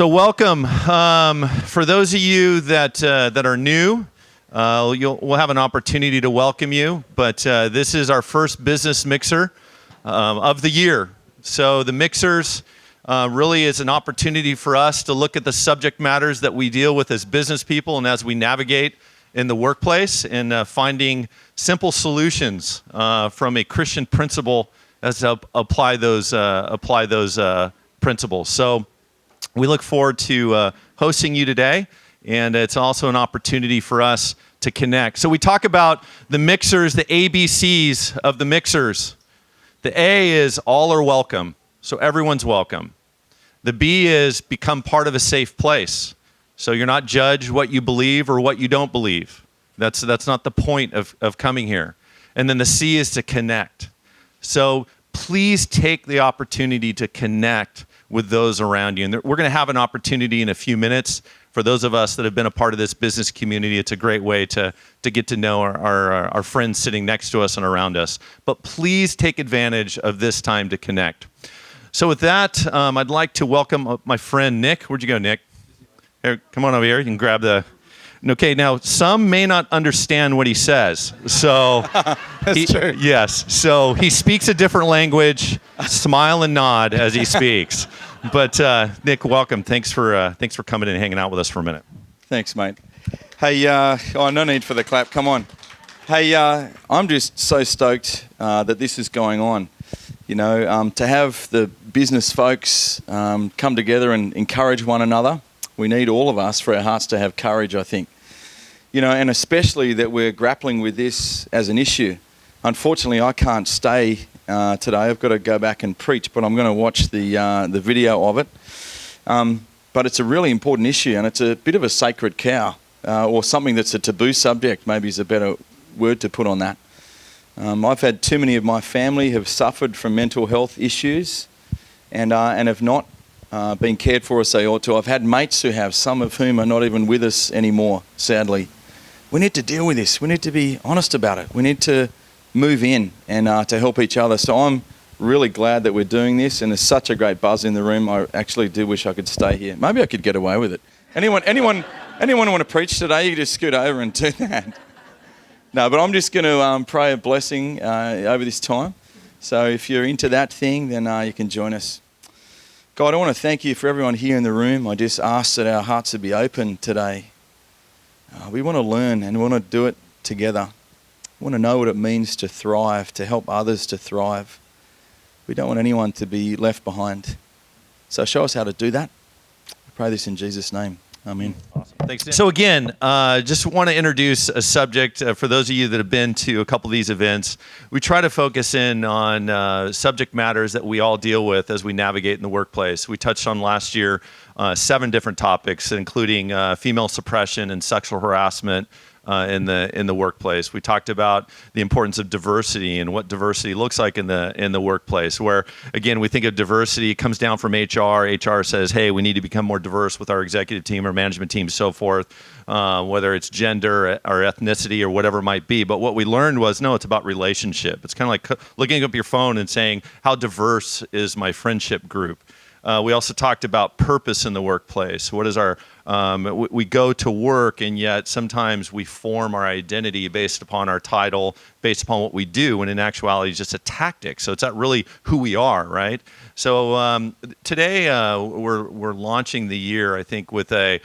So welcome. For those of you that are new, we'll have an opportunity to welcome you. But this is our first business mixer of the year. So the mixers really is an opportunity for us to look at the subject matters that we deal with as business people and as we navigate in the workplace, and finding simple solutions from a Christian principle as to apply those principles. So we look forward to hosting you today, and it's also an opportunity for us to connect. So we talk about the mixers, the ABCs of the mixers. The A is all are welcome, so everyone's welcome. The B is become part of a safe place, so you're not judged what you believe or what you don't believe. That's not the point of coming here. And then the C is to connect. So please take the opportunity to connect with those around you. And we're going to have an opportunity in a few minutes. For those of us that have been a part of this business community, it's a great way to get to know our friends sitting next to us and around us. But please take advantage of this time to connect. So with that, I'd like to welcome my friend Nick. Where'd you go, Nick? Here, come on over here. You can grab the... Okay, now some may not understand what he says. So That's true. Yes. So he speaks a different language. Smile and nod as he speaks. But Nick, welcome. Thanks for coming and hanging out with us for a minute. Thanks, mate. Hey, no need for the clap. Come on. Hey, I'm just so stoked that this is going on. You know, to have the business folks come together and encourage one another. We need all of us for our hearts to have courage, I think. You know, and especially that we're grappling with this as an issue. Unfortunately, I can't stay today. I've got to go back and preach, but I'm going to watch the video of it. But it's a really important issue, and it's a bit of a sacred cow, or something that's a taboo subject, maybe is a better word to put on that. I've had too many of my family have suffered from mental health issues and have not been cared for as they ought to. I've had mates who have, some of whom are not even with us anymore, sadly. We need to deal with this. We need to be honest about it. We need to move in and to help each other. So I'm really glad that we're doing this, and there's such a great buzz in the room. I actually do wish I could stay here. Maybe I could get away with it. Anyone want to preach today? You can just scoot over and do that. No, but I'm just going to pray a blessing over this time. So if you're into that thing, then you can join us. God, I want to thank you for everyone here in the room. I just ask that our hearts would be open today. We want to learn and we want to do it together. We want to know what it means to thrive, to help others to thrive. We don't want anyone to be left behind. So show us how to do that. I pray this in Jesus' name. Amen. Awesome. Thanks, Dan. So again, just want to introduce a subject for those of you that have been to a couple of these events. We try to focus in on subject matters that we all deal with as we navigate in the workplace. We touched on last year 7 different topics, including female suppression and sexual harassment in the workplace. We talked about the importance of diversity and what diversity looks like in the workplace, where again we think of diversity, it comes down from HR. HR says, hey, we need to become more diverse with our executive team or management team, so forth, whether it's gender or ethnicity or whatever it might be. But what we learned was, no, it's about relationship. It's kind of like looking up your phone and saying, how diverse is my friendship group? We also talked about purpose in the workplace. What is our, we go to work, and yet sometimes we form our identity based upon our title, based upon what we do, when in actuality it's just a tactic. So it's not really who we are, right? So today we're launching the year, I think, with a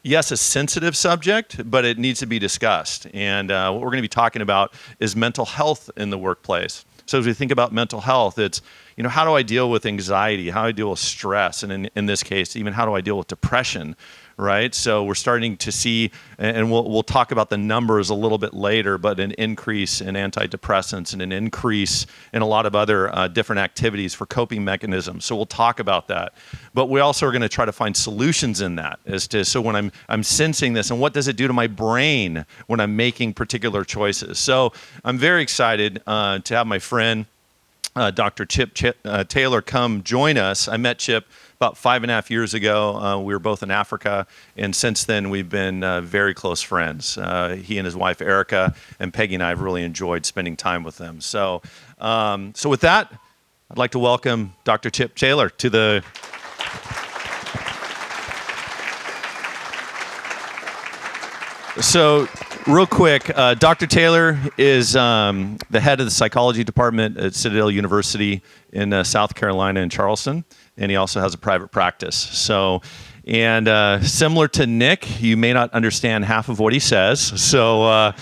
sensitive subject, but it needs to be discussed. And what we're going to be talking about is mental health in the workplace. So as we think about mental health, it's, you know, how do I deal with anxiety? How do I deal with stress? And in this case, even how do I deal with depression, right? So we're starting to see, and we'll talk about the numbers a little bit later, but an increase in antidepressants and an increase in a lot of other different activities for coping mechanisms. So we'll talk about that. But we also are going to try to find solutions in that so when I'm sensing this, and what does it do to my brain when I'm making particular choices? So I'm very excited to have my friend, Dr. Chip Taylor, come join us. I met Chip about 5.5 years ago. We were both in Africa, and since then we've been very close friends. He and his wife Erica and Peggy and I have really enjoyed spending time with them. So with that, I'd like to welcome Dr. Chip Taylor to the So, real quick, Dr. Taylor is the head of the psychology department at Citadel University in South Carolina in Charleston, and he also has a private practice. So, and similar to Nick, you may not understand half of what he says. So,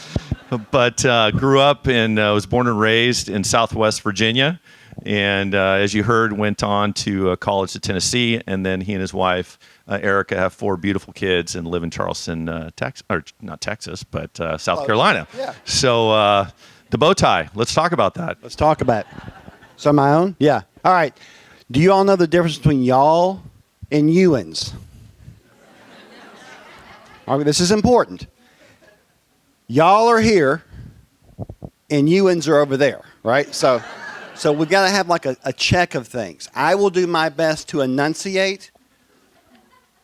but grew up and was born and raised in Southwest Virginia, and as you heard, went on to college at Tennessee, and then he and his wife Erica have 4 beautiful kids and live in Charleston, Texas, or not Texas, but South Carolina. Yeah. So the bow tie. Let's talk about that. Let's talk about it. So my own? Yeah. All right. Do you all know the difference between y'all and you'uns? All right, this is important. Y'all are here, and you'uns are over there, right? So we've got to have like a check of things. I will do my best to enunciate.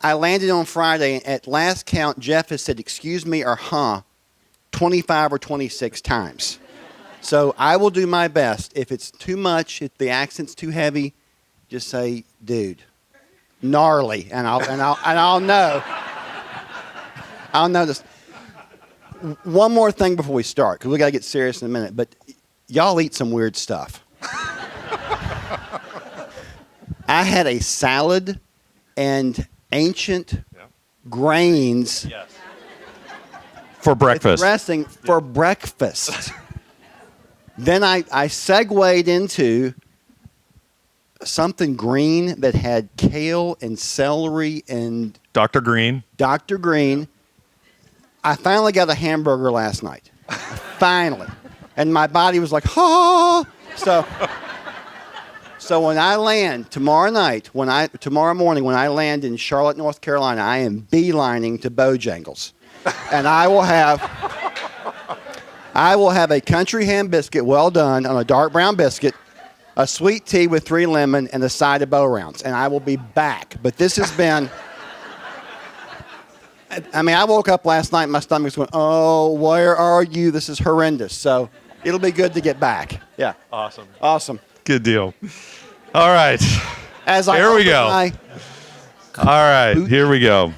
I landed on Friday, and at last count, Jeff has said, excuse me or 25 or 26 times. So I will do my best. If it's too much, if the accent's too heavy, just say, dude, gnarly, and I'll know. I'll know this. One more thing before we start, because we got to get serious in a minute, but y'all eat some weird stuff. I had a salad and ancient grains For breakfast. dressing for breakfast. Then I segued into something green that had kale and celery and Dr. Green. Dr. Green. I finally got a hamburger last night. Finally. And my body was like, oh. So when I land tomorrow morning, when I land in Charlotte, North Carolina, I am beelining to Bojangles. And I will have a country ham biscuit well done on a dark brown biscuit, a sweet tea with 3 lemon, and a side of Bo Rounds. And I will be back. But this has been... I mean, I woke up last night and my stomach's going, oh, where are you? This is horrendous. So it'll be good to get back. Yeah. Awesome. Good deal. All right. Here we go. All right. Here we go.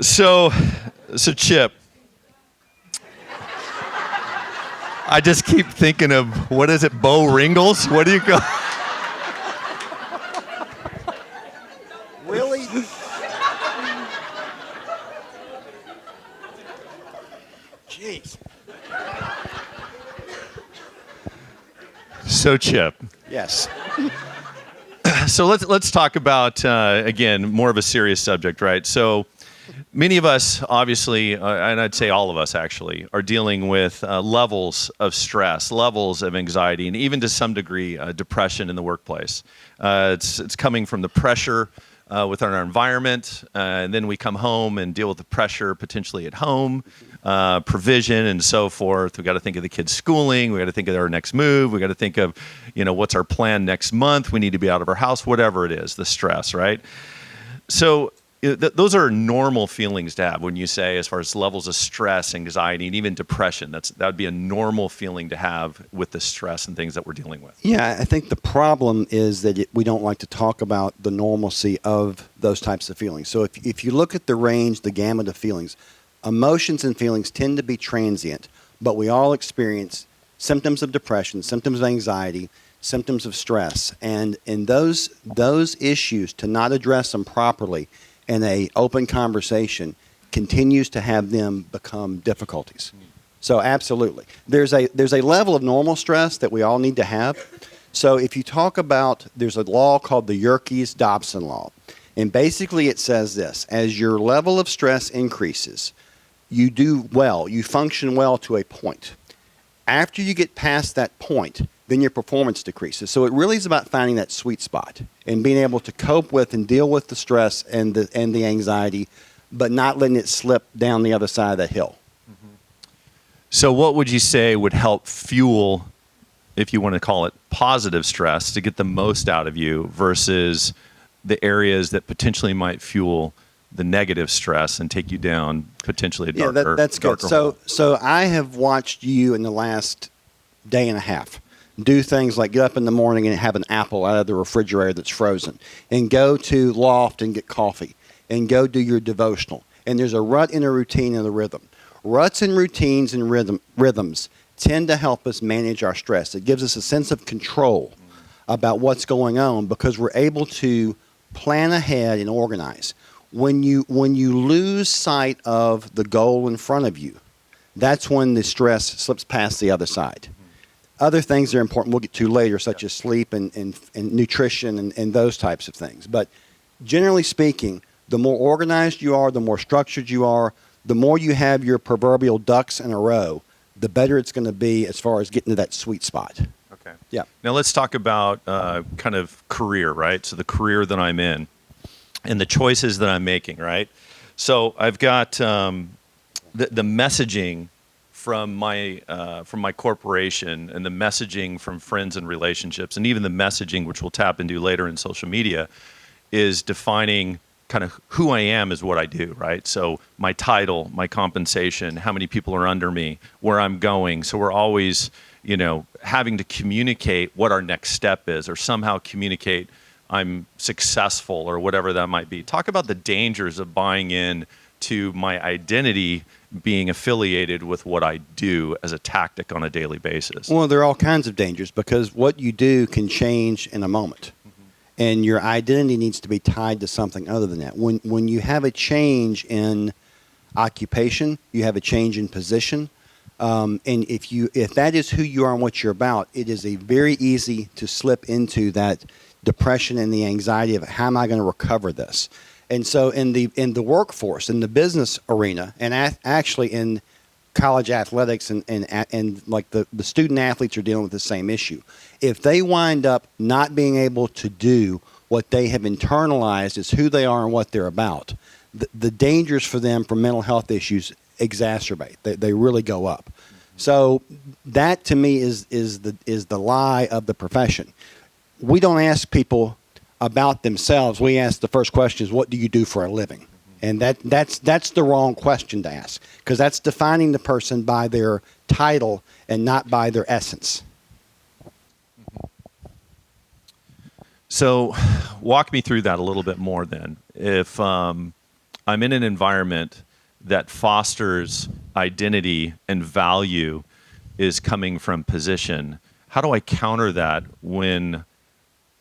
So Chip, I just keep thinking of, what is it, Bo Ringles? What do you call? Really? Jeez. So Chip. Yes. So let's talk about again, more of a serious subject, right? So many of us, obviously, and I'd say all of us actually, are dealing with levels of stress, levels of anxiety, and even to some degree depression in the workplace. It's coming from the pressure within our environment, and then we come home and deal with the pressure potentially at home, provision and so forth. We got to think of the kids' schooling. We got to think of our next move. We got to think of, what's our plan next month. We need to be out of our house, whatever it is, the stress, right? So those are normal feelings to have when you say, as far as levels of stress, anxiety, and even depression. That would be a normal feeling to have with the stress and things that we're dealing with. Yeah, I think the problem is that we don't like to talk about the normalcy of those types of feelings. So if you look at the range, the gamut of feelings, emotions and feelings tend to be transient, but we all experience symptoms of depression, symptoms of anxiety, symptoms of stress. And in those issues, to not address them properly in an open conversation continues to have them become difficulties. So absolutely. There's a level of normal stress that we all need to have. So if you talk about, there's a law called the Yerkes-Dobson law. And basically it says this: as your level of stress increases, you do well, you function well to a point. After you get past that point, then your performance decreases. So it really is about finding that sweet spot and being able to cope with and deal with the stress and the anxiety, but not letting it slip down the other side of that hill. Mm-hmm. So what would you say would help fuel, if you want to call it positive stress, to get the most out of you versus the areas that potentially might fuel the negative stress and take you down potentially a darker, that's good. darker hole? So I have watched you in the last day and a half do things like get up in the morning and have an apple out of the refrigerator that's frozen, and go to Loft and get coffee. and go do your devotional. And there's a rut and a routine and a rhythm. Ruts and routines and rhythms tend to help us manage our stress. It gives us a sense of control about what's going on because we're able to plan ahead and organize. When you lose sight of the goal in front of you, that's when the stress slips past the other side. Other things that are important we'll get to later, such as sleep and nutrition and those types of things. But generally speaking, the more organized you are, the more structured you are, the more you have your proverbial ducks in a row, the better it's going to be as far as getting to that sweet spot. Okay. Yeah. Now let's talk about kind of career, right? So the career that I'm in and the choices that I'm making, right? So I've got the messaging from my corporation and the messaging from friends and relationships, and even the messaging, which we'll tap into later in social media, is defining kind of who I am is what I do, right? So my title, my compensation, how many people are under me, where I'm going. So we're always, having to communicate what our next step is or somehow communicate I'm successful or whatever that might be. Talk about the dangers of buying in to my identity being affiliated with what I do as a tactic on a daily basis. Well, there are all kinds of dangers because what you do can change in a moment. And your identity needs to be tied to something other than that. When you have a change in occupation, you have a change in position, and if that is who you are and what you're about, it is very easy to slip into that depression and the anxiety of how am I going to recover this. And so in the workforce, in the business arena, and actually in college athletics and like the student athletes are dealing with the same issue. If they wind up not being able to do what they have internalized as who they are and what they're about, the dangers for them from mental health issues exacerbate. They really go up. So that to me is the lie of the profession. We don't ask people about themselves. We ask the first question is, what do you do for a living? And that's the wrong question to ask because that's defining the person by their title and not by their essence. So walk me through that a little bit more then. If I'm in an environment that fosters identity and value is coming from position, how do I counter that when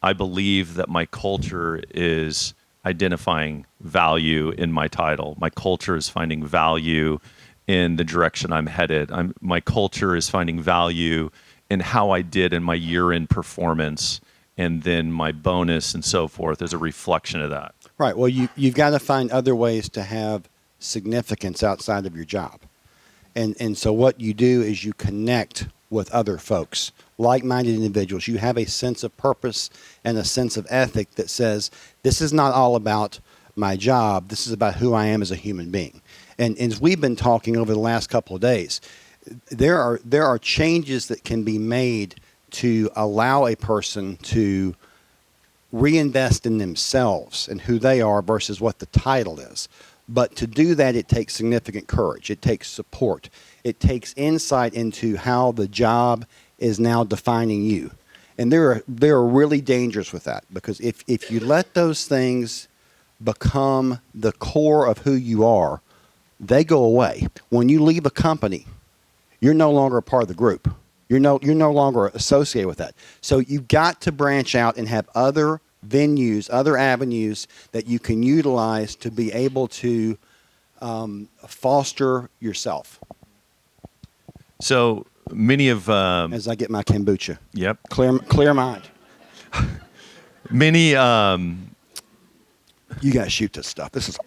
I believe that my culture is identifying value in my title? My culture is finding value in the direction I'm headed. My culture is finding value in how I did in my year-end performance, and then my bonus and so forth is a reflection of that. Right. Well, you've got to find other ways to have significance outside of your job. And so what you do is you connect with other folks, like-minded individuals. You have a sense of purpose and a sense of ethic that says, this is not all about my job. This is about who I am as a human being. And as we've been talking over the last couple of days, there are changes that can be made to allow a person to reinvest in themselves and who they are versus what the title is. But to do that, it takes significant courage. It takes support. It takes insight into how the job is now defining you. And there are really dangers with that because if you let those things become the core of who you are, they go away. When you leave a company, you're no longer a part of the group. You're no longer associated with that. So you've got to branch out and have other venues, other avenues that you can utilize to be able to foster yourself. So many of as I get my kombucha. Yep. Clear mind. Many You got to shoot this stuff. This is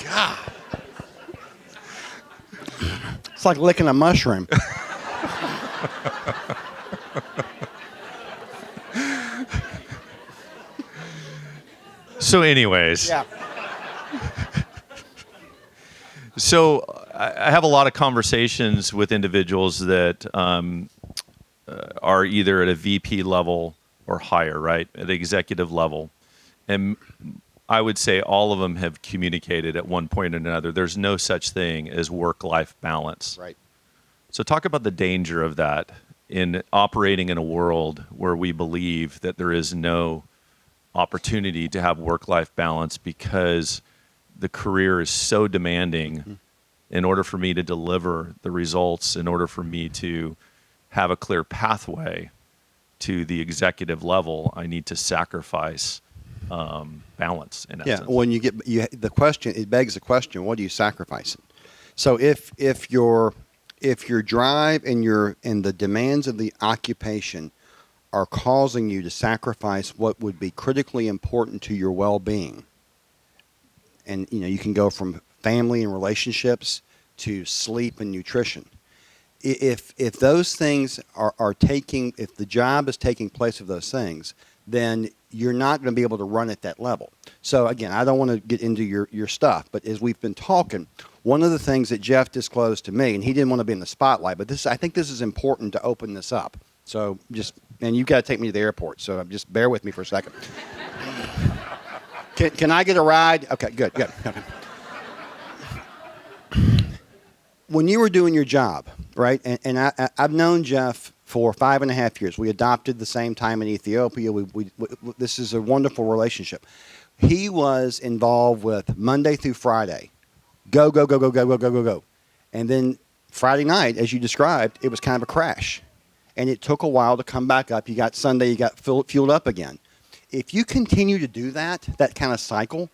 God. It's like licking a mushroom. So anyways. Yeah. So I have a lot of conversations with individuals that are either at a VP level or higher, right? At the executive level. And I would say all of them have communicated at one point or another. There's no such thing as work-life balance. Right. So talk about the danger of that in operating in a world where we believe that there is no opportunity to have work-life balance because the career is so demanding. In order for me to deliver the results, in order for me to have a clear pathway to the executive level, I need to sacrifice balance in Yeah, essence. when the question, it begs the question: what are you sacrificing? So if your drive and the demands of the occupation are causing you to sacrifice what would be critically important to your well-being, and you can go from family and relationships to sleep and nutrition. If those things are taking, if the job is taking place of those things, then you're not going to be able to run at that level. So again, I don't want to get into your stuff, but as we've been talking, one of the things that Jeff disclosed to me, and he didn't want to be in the spotlight, but I think this is important to open this up. So and you've got to take me to the airport, so just bear with me for a second. Can I get a ride? Okay, good. Okay. When you were doing your job, right, and I've known Jeff for 5.5 years. We adopted the same time in Ethiopia. This is a wonderful relationship. He was involved with Monday through Friday. Go, go, go, go, go, go, go, go, go. And then Friday night, as you described, it was kind of a crash. And it took a while to come back up. You got Sunday, you got fueled up again. If you continue to do that kind of cycle,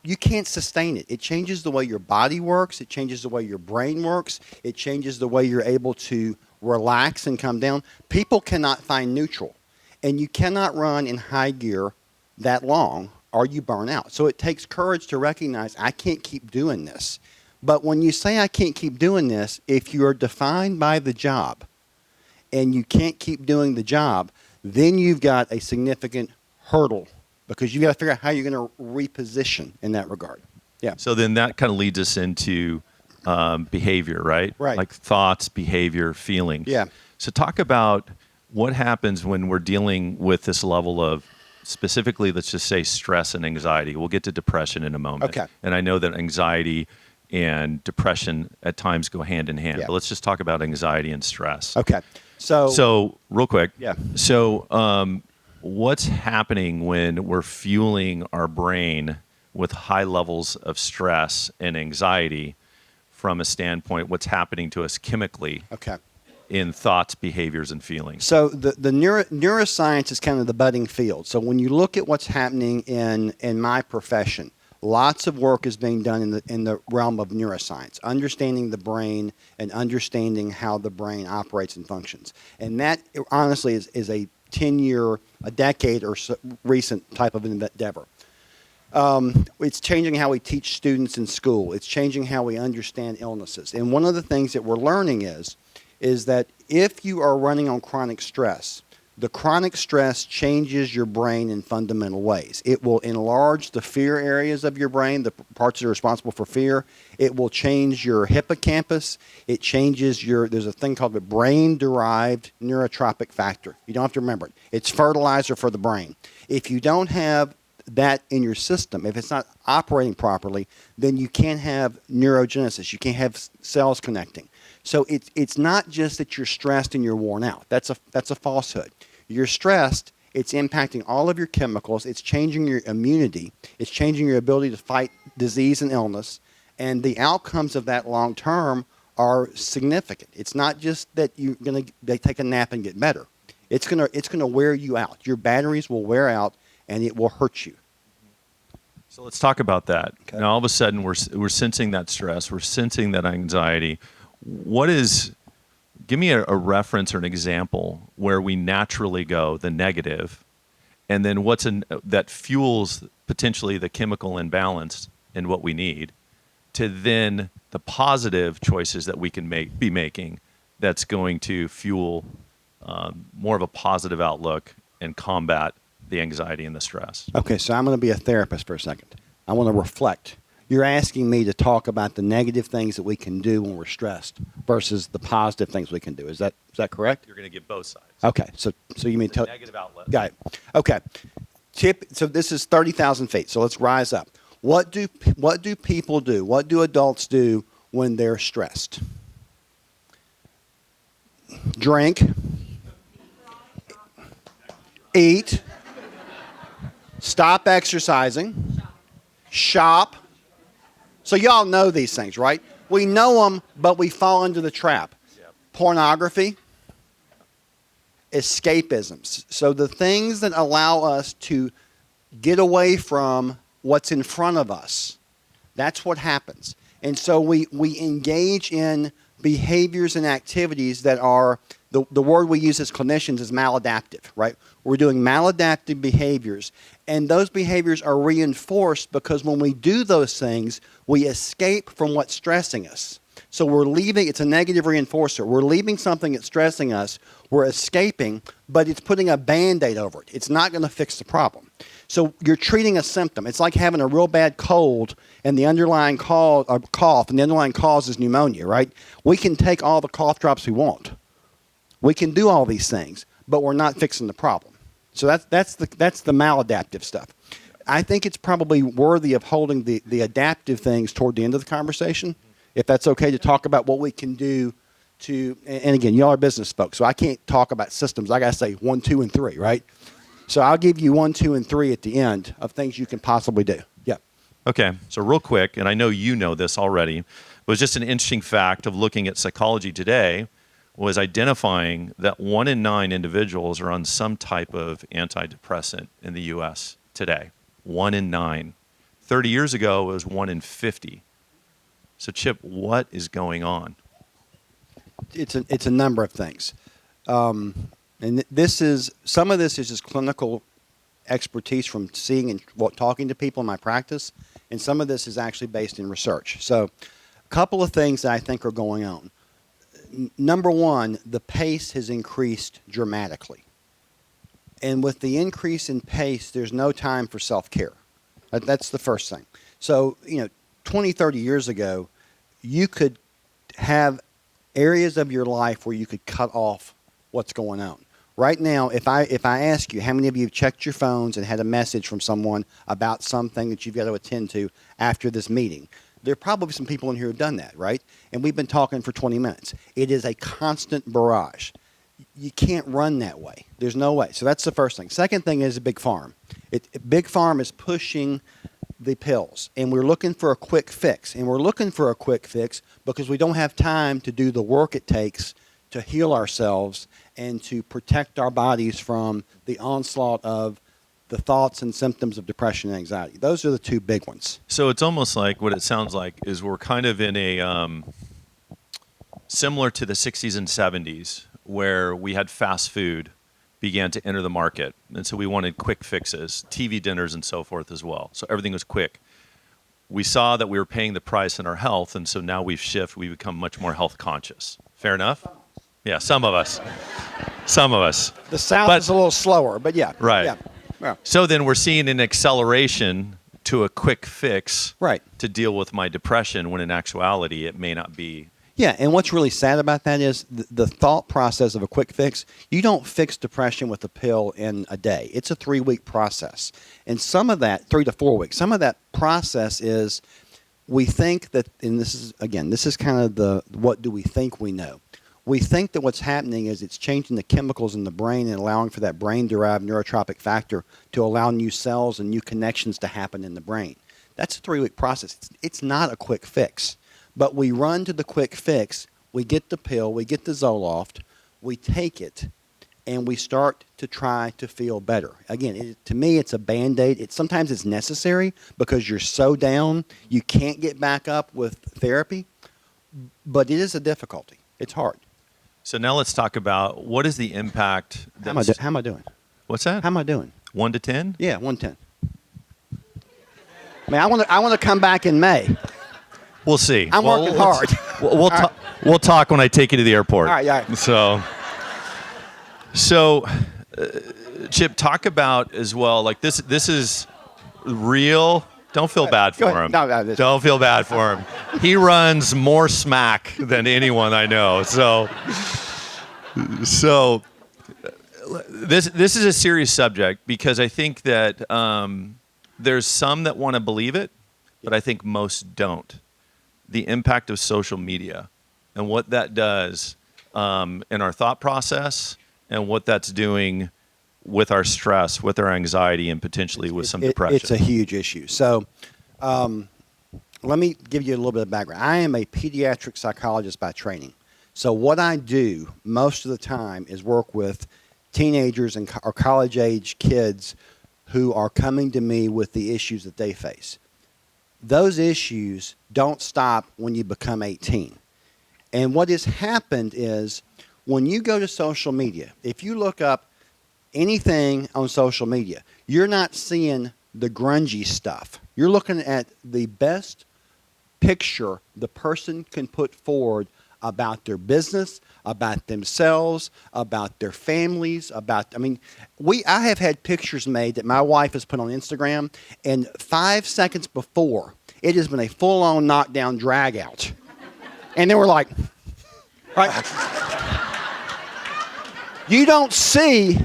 you can't sustain it. It changes the way your body works. It changes the way your brain works. It changes the way you're able to relax and come down. People cannot find neutral. And you cannot run in high gear that long or you burn out. So it takes courage to recognize I can't keep doing this. But when you say I can't keep doing this, if you're defined by the job and you can't keep doing the job, then you've got a significant hurdle because you've got to figure out how you're going to reposition in that regard. Yeah. So then that kind of leads us into behavior, right? Right. Like thoughts, behavior, feelings. Yeah. So talk about what happens when we're dealing with this level of specifically, let's just say stress and anxiety. We'll get to depression in a moment. Okay. And I know that anxiety and depression at times go hand in hand. Yeah. But let's just talk about anxiety and stress. Okay. So real quick. Yeah. So what's happening when we're fueling our brain with high levels of stress and anxiety from a standpoint, what's happening to us chemically Okay. in thoughts, behaviors, and feelings? So the neuroscience is kind of the budding field. So when you look at what's happening in my profession, lots of work is being done in the realm of neuroscience, understanding the brain and understanding how the brain operates and functions. And that honestly is a 10-year, a decade or so recent type of endeavor. It's changing how we teach students in school. It's changing how we understand illnesses. And one of the things that we're learning is that if you are running on chronic stress, the chronic stress changes your brain in fundamental ways. It will enlarge the fear areas of your brain, the parts that are responsible for fear. It will change your hippocampus. It changes there's a thing called the brain-derived neurotrophic factor. You don't have to remember it. It's fertilizer for the brain. If you don't have that in your system, if it's not operating properly, then you can't have neurogenesis. You can't have cells connecting. So it's not just that you're stressed and you're worn out. That's a falsehood. You're stressed. It's impacting all of your chemicals. It's changing your immunity. It's changing your ability to fight disease and illness. And the outcomes of that long term are significant. It's not just that you're going to take a nap and get better. It's gonna wear you out. Your batteries will wear out, and it will hurt you. So let's talk about that. Okay. Now, all of a sudden, we're sensing that stress. We're sensing that anxiety. Give me a reference or an example where we naturally go the negative, and then that fuels potentially the chemical imbalance in what we need, to then the positive choices that we can be making that's going to fuel more of a positive outlook and combat the anxiety and the stress. Okay, so I'm going to be a therapist for a second. I want to reflect. You're asking me to talk about the negative things that we can do when we're stressed versus the positive things we can do. Is that correct? You're going to get both sides. Okay, so you mean tell Negative outlet. Got it. Okay. So this is 30,000 feet. So let's rise up. What do people do? What do adults do when they're stressed? Drink. Eat. Stop exercising. Shop. So y'all know these things, right? We know them, but we fall into the trap. Pornography, escapisms. So the things that allow us to get away from what's in front of us, that's what happens. And so we engage in behaviors and activities that are, the word we use as clinicians is maladaptive, right? We're doing maladaptive behaviors, and those behaviors are reinforced because when we do those things, we escape from what's stressing us. So we're leaving, it's a negative reinforcer. We're leaving something that's stressing us, we're escaping, but it's putting a Band-Aid over it. It's not going to fix the problem. So you're treating a symptom. It's like having a real bad cold and the underlying cough, and the underlying cause is pneumonia, right? We can take all the cough drops we want. We can do all these things, but we're not fixing the problem. So that's the maladaptive stuff. I think it's probably worthy of holding the adaptive things toward the end of the conversation, if that's okay, to talk about what we can do to, and again, y'all are business folks, so I can't talk about systems. I got to say 1, 2, and 3, right? So I'll give you 1, 2, and 3 at the end of things you can possibly do. Yeah. Okay, so real quick, and I know you know this already, it was just an interesting fact of looking at psychology today was identifying that 1 in 9 individuals are on some type of antidepressant in the U.S. today. 1 in 9. 30 years ago, it was 1 in 50. So, Chip, what is going on? It's a number of things. And some of this is just clinical expertise from seeing and talking to people in my practice, and some of this is actually based in research. So a couple of things that I think are going on. Number one, the pace has increased dramatically. And with the increase in pace, there's no time for self-care. That's the first thing. So, 20, 30 years ago, you could have areas of your life where you could cut off what's going on. Right now, if I ask you how many of you have checked your phones and had a message from someone about something that you've got to attend to after this meeting, there are probably some people in here who've done that, right? And we've been talking for 20 minutes. It is a constant barrage. You can't run that way. There's no way. So that's the first thing. Second thing is Big Pharma. Big Pharma is pushing the pills, and we're looking for a quick fix. And we're looking for a quick fix because we don't have time to do the work it takes to heal ourselves and to protect our bodies from the onslaught of the thoughts and symptoms of depression and anxiety. Those are the two big ones. So it's almost like what it sounds like is we're kind of in a similar to the 60s and 70s where we had fast food began to enter the market. And so we wanted quick fixes, TV dinners and so forth as well. So everything was quick. We saw that we were paying the price in our health, and so now we've become much more health conscious. Fair enough? Yeah, some of us. Some of us. The South is a little slower, but yeah. Right. Yeah. So then we're seeing an acceleration to a quick fix Right. to deal with my depression when in actuality it may not be. Yeah, and what's really sad about that is the thought process of a quick fix. You don't fix depression with a pill in a day. It's a 3-week process. And some of that, 3 to 4 weeks, some of that process is we think that, and this is kind of the what do we think we know. We think that what's happening is it's changing the chemicals in the brain and allowing for that brain-derived neurotropic factor to allow new cells and new connections to happen in the brain. That's a 3-week process. It's not a quick fix. But we run to the quick fix, we get the pill, we get the Zoloft, we take it, and we start to try to feel better. Again, to me, it's a Band-Aid. Sometimes it's necessary because you're so down, you can't get back up with therapy, but it is a difficulty. It's hard. So now let's talk about what is the impact. How am I doing? What's that? How am I doing? 1 to 10? Yeah, 110. I mean, I want to come back in May. We'll see. I'm working hard. We'll talk when I take you to the airport. All right. So, Chip, talk about as well. Like this is real. Don't feel bad for him. No, don't feel bad for him. He runs more smack than anyone I know. So this is a serious subject because I think that there's some that want to believe it, but I think most don't. The impact of social media and what that does in our thought process and what that's doing with our stress, with our anxiety, and potentially with some depression? It's a huge issue. So let me give you a little bit of background. I am a pediatric psychologist by training. So what I do most of the time is work with teenagers and or college-age kids who are coming to me with the issues that they face. Those issues don't stop when you become 18. And what has happened is when you go to social media, if you look up anything on social media, you're not seeing the grungy stuff. You're looking at the best picture the person can put forward about their business, about themselves, about their families, I have had pictures made that my wife has put on Instagram, and 5 seconds before, it has been a full-on knockdown drag out. And then we're like, right? You don't see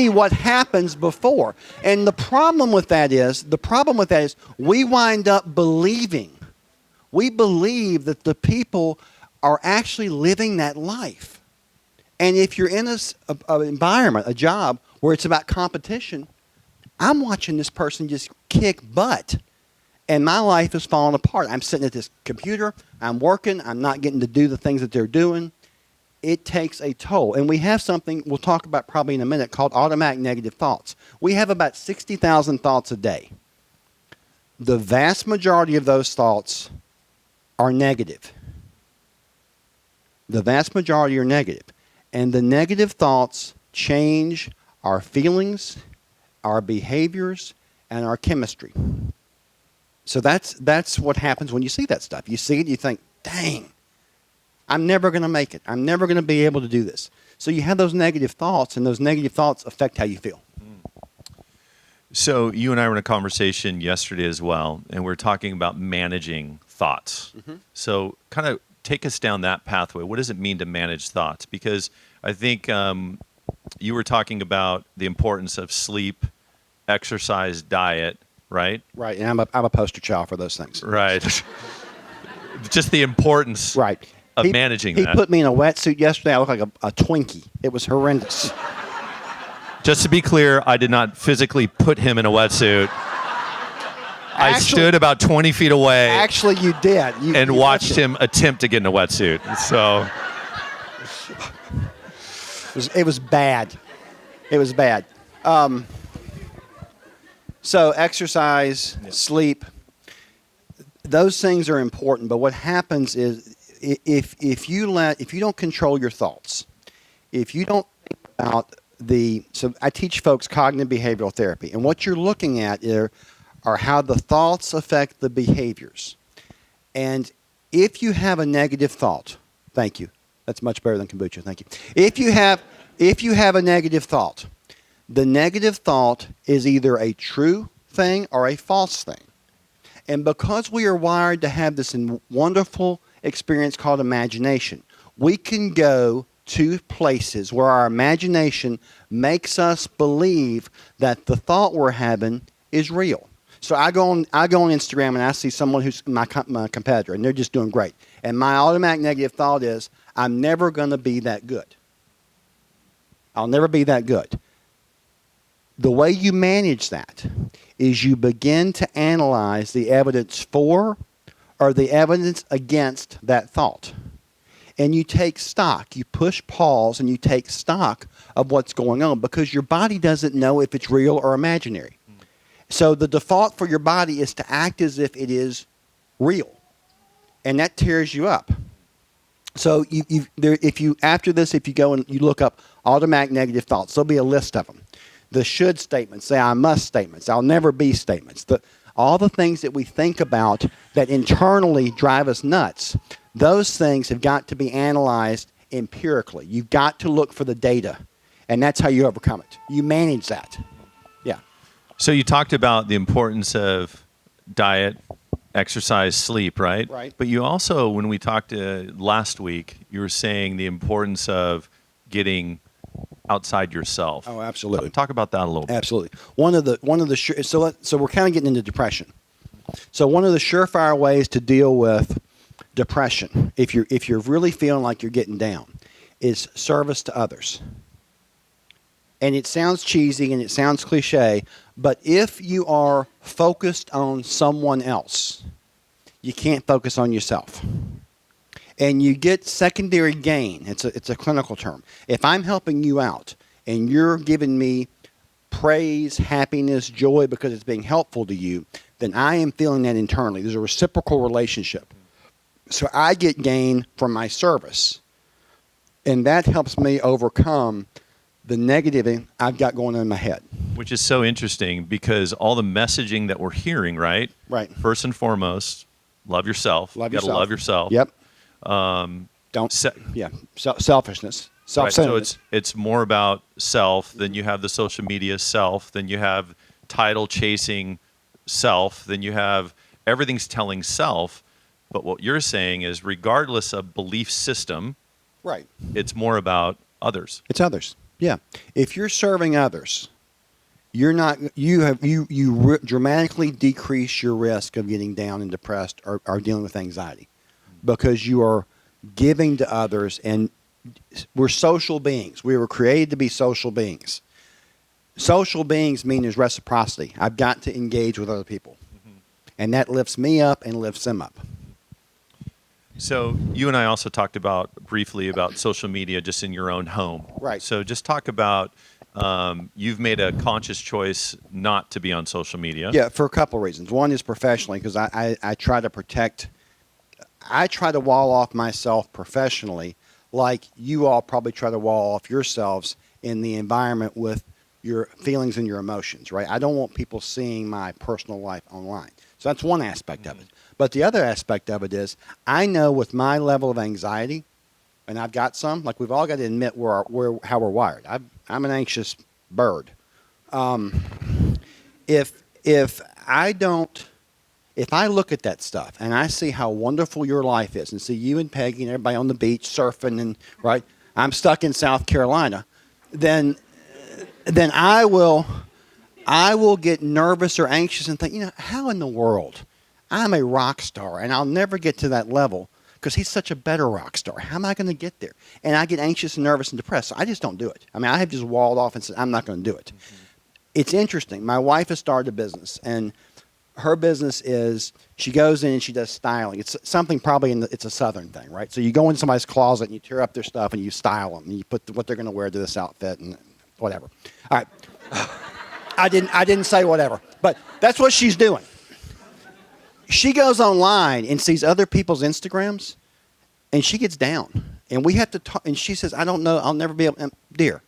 what happens before. And the problem with that is we wind up believing. We believe that the people are actually living that life. And if you're in an environment, a job, where it's about competition, I'm watching this person just kick butt. And my life is falling apart. I'm sitting at this computer. I'm working. I'm not getting to do the things that they're doing. It takes a toll. And we have something we'll talk about probably in a minute called automatic negative thoughts. We have about 60,000 thoughts a day. The vast majority of those thoughts are negative. The vast majority are negative. And the negative thoughts change our feelings, our behaviors, and our chemistry. So that's what happens when you see that stuff. You see it, you think, dang, I'm never going to make it. I'm never going to be able to do this. So you have those negative thoughts, and those negative thoughts affect how you feel. So you and I were in a conversation yesterday as well, and we're talking about managing thoughts. Mm-hmm. So kind of take us down that pathway. What does it mean to manage thoughts? Because I think you were talking about the importance of sleep, exercise, diet, right? Right, and I'm a poster child for those things. Right. Just the importance of managing that. He put me in a wetsuit yesterday. I looked like a Twinkie. It was horrendous. Just to be clear, I did not physically put him in a wetsuit. I stood about 20 feet away. Actually, you did. You watched him attempt to get in a wetsuit. So it was bad. It was bad. So exercise, sleep, those things are important. But what happens is if you don't control your thoughts, if you don't think about so I teach folks cognitive behavioral therapy, and what you're looking at are how the thoughts affect the behaviors. And if you have a negative thought, thank you. That's much better than kombucha. Thank you. If you have a negative thought, the negative thought is either a true thing or a false thing. And because we are wired to have this wonderful experience called imagination, we can go to places where our imagination makes us believe that the thought we're having is real. So I go on Instagram and I see someone who's my competitor, and they're just doing great. And my automatic negative thought is, I'm never going to be that good. I'll never be that good. The way you manage that is you begin to analyze the evidence for or the evidence against that thought. And you take stock. You push pause and you take stock of what's going on because your body doesn't know if it's real or imaginary. So the default for your body is to act as if it is real. And that tears you up. So if you go and you look up automatic negative thoughts, there'll be a list of them. The should statements, the I must statements, I'll never be statements, all the things that we think about that internally drive us nuts, those things have got to be analyzed empirically. You've got to look for the data, and that's how you overcome it. You manage that. Yeah. So you talked about the importance of diet, exercise, sleep, right? Right. But you also, when we talked last week, you were saying the importance of getting outside yourself. Oh, absolutely. Talk about that a little bit. Absolutely. So we're kind of getting into depression. So one of the surefire ways to deal with depression, if you're really feeling like you're getting down, is service to others. And it sounds cheesy and it sounds cliche, but if you are focused on someone else, you can't focus on yourself. And you get secondary gain. It's a clinical term. If I'm helping you out and you're giving me praise, happiness, joy because it's being helpful to you, then I am feeling that internally. There's a reciprocal relationship. So I get gain from my service. And that helps me overcome the negative I've got going on in my head. Which is so interesting because all the messaging that we're hearing, right? Right. First and foremost, love yourself. Love You got to yourself. love yourself. Yep. Don't Selfishness. Right, Self-centeredness. so it's more about self. Then you have the social media self. Then you have title chasing self. Then you have everything's telling self. But what you're saying is, regardless of belief system, Right. it's more about others. It's others. Yeah. If you're serving others, you're not. Dramatically decrease your risk of getting down and depressed or dealing with anxiety, because you are giving to others, and we're social beings. We were created to be social beings. Social beings mean there's reciprocity. I've got to engage with other people, and that lifts me up and lifts them up. So you and I also talked briefly about social media just in your own home. Right. So just talk about you've made a conscious choice not to be on social media. Yeah, for a couple of reasons. One is professionally, because I try to protect. I try to wall off myself professionally, like you all probably try to wall off yourselves in the environment with your feelings and your emotions, right? I don't want people seeing my personal life online. So that's one aspect of it. But the other aspect of it is, I know with my level of anxiety, and I've got some, like we've all got to admit how we're wired. I'm an anxious bird. If I look at that stuff and I see how wonderful your life is, and see you and Peggy and everybody on the beach surfing, and right, I'm stuck in South Carolina, then I will get nervous or anxious and think, how in the world? I'm a rock star and I'll never get to that level because he's such a better rock star. How am I going to get there? And I get anxious and nervous and depressed. So I just don't do it. I mean, I have just walled off and said, I'm not going to do it. Mm-hmm. It's interesting. My wife has started a business, and her business is she goes in and she does styling. It's something probably it's a Southern thing, right? So you go into somebody's closet and you tear up their stuff and you style them and you put what they're going to wear to this outfit and whatever. All right. I didn't say whatever, but that's what she's doing. She goes online and sees other people's Instagrams, and she gets down. And we have to talk. And she says, I don't know. I'll never be able. Dear,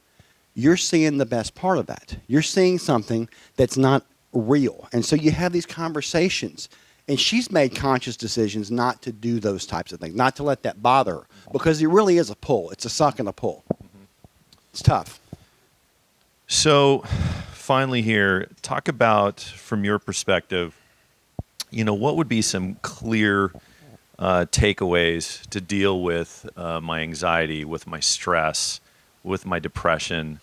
you're seeing the best part of that. You're seeing something that's not real. And so you have these conversations. And she's made conscious decisions not to do those types of things, not to let that bother her. Because it really is a pull. It's a suck and a pull. It's tough. So finally here, talk about, from your perspective, what would be some clear takeaways to deal with my anxiety, with my stress, with my depression,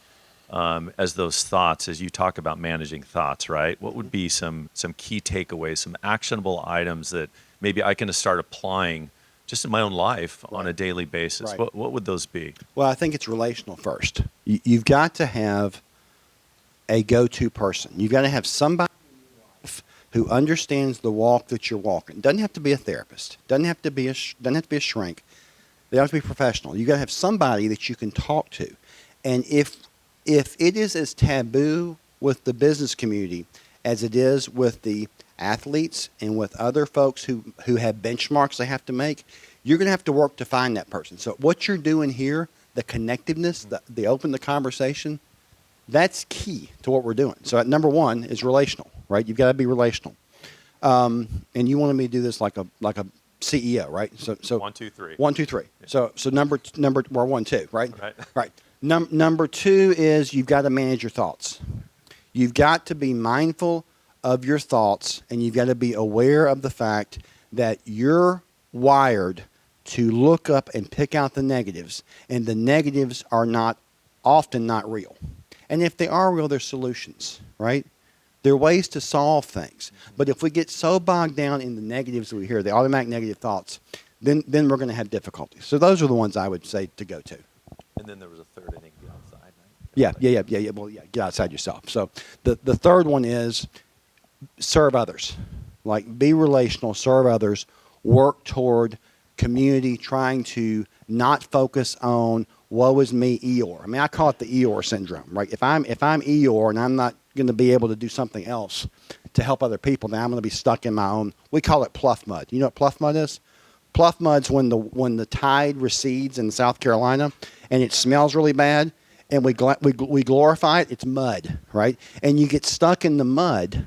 as those thoughts, as you talk about managing thoughts, right? What would be some key takeaways, some actionable items that maybe I can start applying just in my own life on a daily basis? Right. What would those be? Well, I think it's relational first. You've got to have a go-to person. You've got to have somebody who understands the walk that you're walking. Doesn't have to be a therapist. Doesn't have to be a shrink. They have to be professional. You got to have somebody that you can talk to. And if it is as taboo with the business community as it is with the athletes and with other folks who have benchmarks they have to make, you're going to have to work to find that person. So what you're doing here, the connectiveness, the open the conversation, that's key to what we're doing. So at number one is relational, right? You've got to be relational. And you wanted me to do this like a CEO, right? So 1, 2, 3. 1, 2, 3. Yeah. So number we're 1, 2, right? Right. Right. Number 2 is you've got to manage your thoughts. You've got to be mindful of your thoughts, and you've got to be aware of the fact that you're wired to look up and pick out the negatives, and the negatives are often not real. And if they are real, they're solutions, right? There are ways to solve things. But if we get so bogged down in the negatives we hear, the automatic negative thoughts, then we're going to have difficulties. So those are the ones I would say to go to. And then there was a third inning, be outside, Yeah. Well, yeah, get outside yourself. So the third one is serve others. Like, be relational, serve others, work toward community, trying to not focus on woe is me, Eeyore. I mean, I call it the Eeyore syndrome, right? If I'm Eeyore and I'm not going to be able to do something else to help other people, then I'm going to be stuck in my own. We call it pluff mud. You know what pluff mud is? Pluff mud's when the tide recedes in South Carolina and it smells really bad, and we glorify it. It's mud, right? And you get stuck in the mud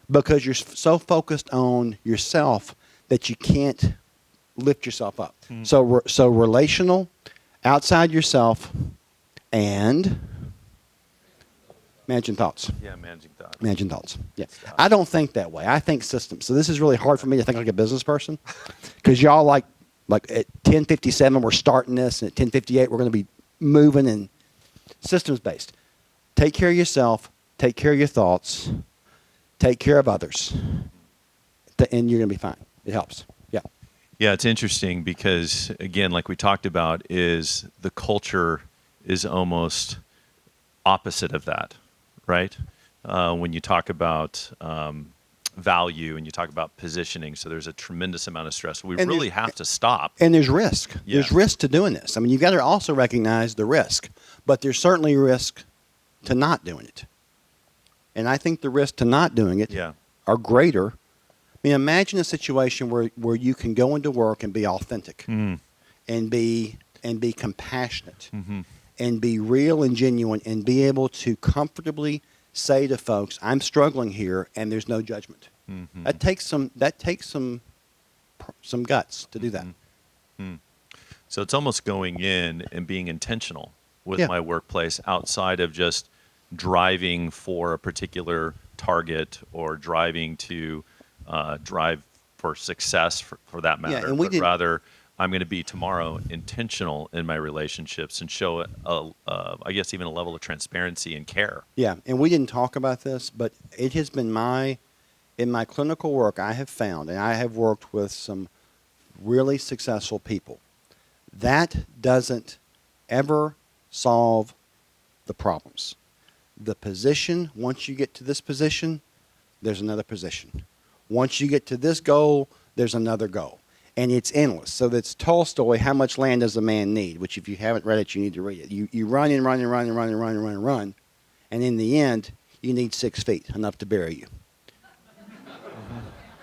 because you're so focused on yourself that you can't lift yourself up. So relational, outside yourself, and managing thoughts. Yeah, managing thoughts. Managing thoughts. Yeah. I don't think that way. I think systems. So this is really hard for me to think like a business person, because y'all like at 10:57 we're starting this, and at 10:58 we're going to be moving, and systems based. Take care of yourself. Take care of your thoughts. Take care of others, and you're going to be fine. It helps. Yeah. Yeah, it's interesting because, again, like we talked about, is the culture is almost opposite of that, right? When you talk about value and you talk about positioning, so there's a tremendous amount of stress. We really have to stop. And there's risk. Yeah. There's risk to doing this. I mean, you've got to also recognize the risk, but there's certainly risk to not doing it. And I think the risk to not doing it are greater. I mean, imagine a situation where you can go into work and be authentic and be compassionate and be real and genuine and be able to comfortably say to folks, I'm struggling here, and there's no judgment. That takes some guts to do that. So it's almost going in and being intentional with my workplace outside of just driving for a particular target or driving to drive for success for that matter, and but rather I'm going to be tomorrow intentional in my relationships and show I guess even a level of transparency and care. Yeah, and we didn't talk about this, but it has been in my clinical work, I have found, and I have worked with some really successful people, that doesn't ever solve the problems. The position, once you get to this position, there's another position. Once you get to this goal, there's another goal. And it's endless. So that's Tolstoy, How Much Land Does a Man Need? Which, if you haven't read it, you need to read it. You run and run and run and run and run and run and run. And in the end, you need 6 feet, enough to bury you.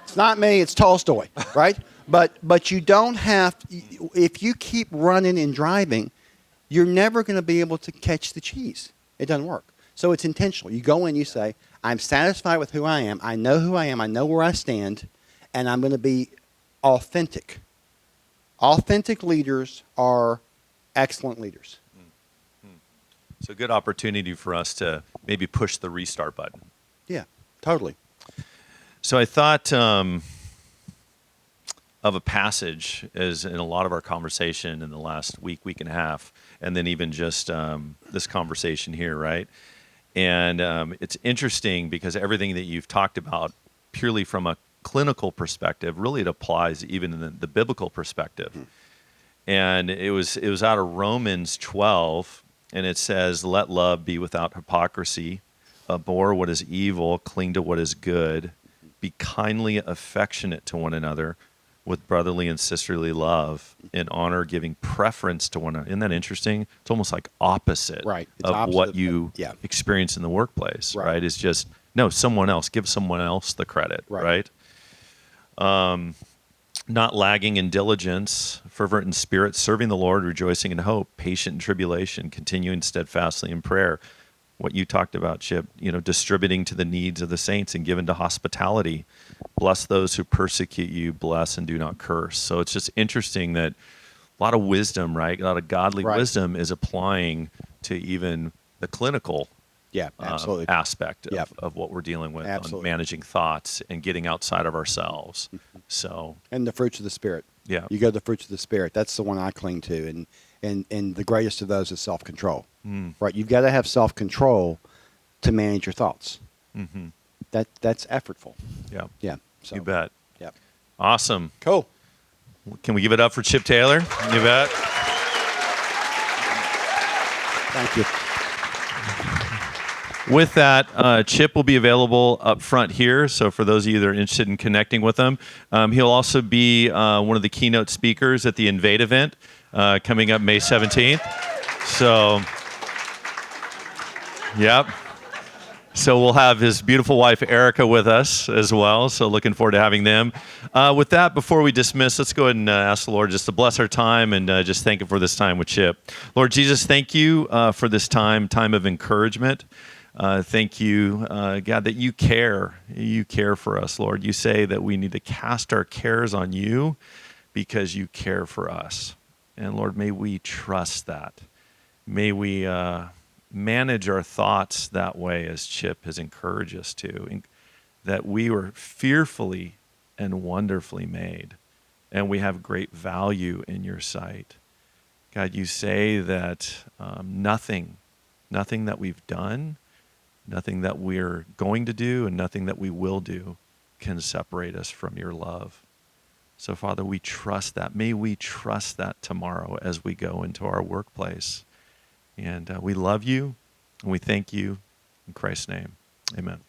It's not me, it's Tolstoy, right? But you don't have, if you keep running and driving, you're never going to be able to catch the cheese. It doesn't work. So it's intentional. You go in, you say, I'm satisfied with who I am. I know who I am. I know where I stand. And I'm going to be authentic. Authentic leaders are excellent leaders. So good opportunity for us to maybe push the restart button. Yeah, totally. So I thought of a passage as in a lot of our conversation in the last week and a half, and then even just this conversation here, right? And it's interesting because everything that you've talked about purely from a clinical perspective, really it applies even in the biblical perspective. And it was out of Romans 12, and it says, let love be without hypocrisy, abhor what is evil, cling to what is good, be kindly affectionate to one another with brotherly and sisterly love, in honor, giving preference to one another. Isn't that interesting? It's almost like opposite Right. It's of opposite what of- you yeah. experience in the workplace, Right. right? It's just, no, someone else. Give someone else the credit, Right. right? Not lagging in diligence, fervent in spirit, serving the Lord, rejoicing in hope, patient in tribulation, continuing steadfastly in prayer. What you talked about, Chip, distributing to the needs of the saints and given to hospitality. Bless those who persecute you, bless and do not curse. So it's just interesting that a lot of wisdom, right? A lot of godly Right. wisdom is applying to even the clinical Yeah, absolutely. aspect of, Yep. of what we're dealing with on Absolutely. managing thoughts and getting outside of ourselves. So, And the fruits of the Spirit. yeah. You go to the fruits of the Spirit. That's the one I cling to. And the greatest of those is self-control. Right? You've got to have self-control to manage your thoughts. Mm-hmm. That's effortful. Yeah. Yeah. So, You bet. Yep. Awesome. Cool. Can we give it up for Chip Taylor? You bet. Thank you. With that, Chip will be available up front here. So for those of you that are interested in connecting with him, he'll also be one of the keynote speakers at the Invade event coming up May 17th. So, yep. So we'll have his beautiful wife, Erica, with us as well. So looking forward to having them. With that, before we dismiss, let's go ahead and ask the Lord just to bless our time and just thank him for this time with Chip. Lord Jesus, thank you for this time of encouragement. Thank you, God, that you care. You care for us, Lord. You say that we need to cast our cares on you because you care for us. And Lord, may we trust that. May we manage our thoughts that way as Chip has encouraged us to, that we were fearfully and wonderfully made, and we have great value in your sight. God, you say that nothing that we've done, nothing that we're going to do, and nothing that we will do can separate us from your love. So, Father, we trust that. May we trust that tomorrow as we go into our workplace. And we love you, and we thank you. In Christ's name, amen.